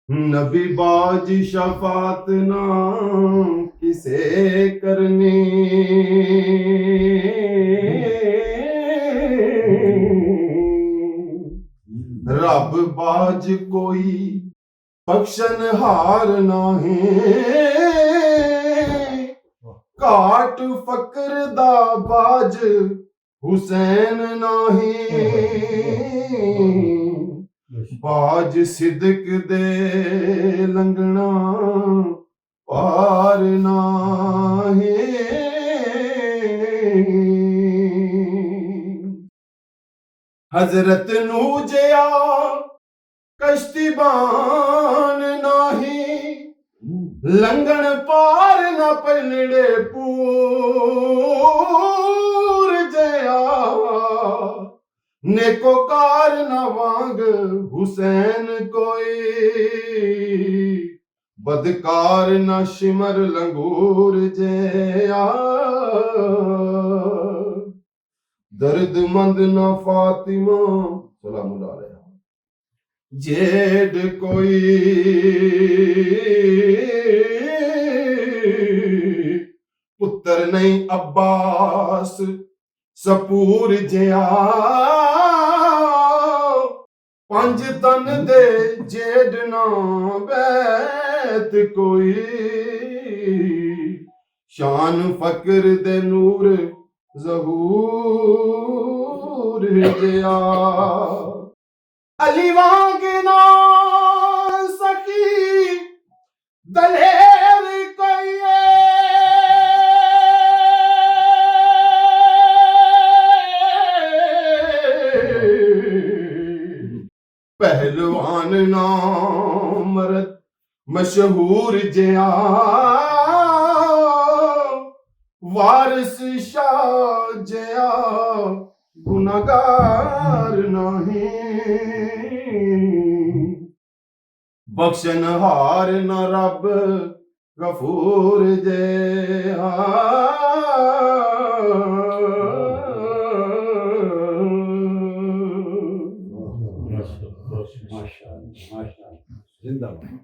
नबी बाज शफात ना किसे करनी, रब बाज कोई बख्शन हार नाही, घाट फकर दा बाज हुसैन नाही, बाज सिदक दे लंघना पार नाही। हजरत नू जिया कश्तीबान नाही, लंघन पार न पलड़े पूर जया, नेकोकार न वांग हुसैन कोई, बदकार न शिमर लंगूर जया, दर्दमंद न फातिमा सलामुल्लाह अलैहा जेड कोई, पुत्र नहीं अब्बास सपूर जिया, पंज तन दे जेड ना बैत कोई, शान फकर दे नूर ज़हूर जिया, अली वांग ना सकी दलेर कोई, पहलवान ना मरद मशहूर जिया, वारिस शाह जिया गुनाहगार नहीं, बख्शन हार न रब गफूर जिया, माशाअल्लाह, माशाअल्लाह, जिंदाबाद।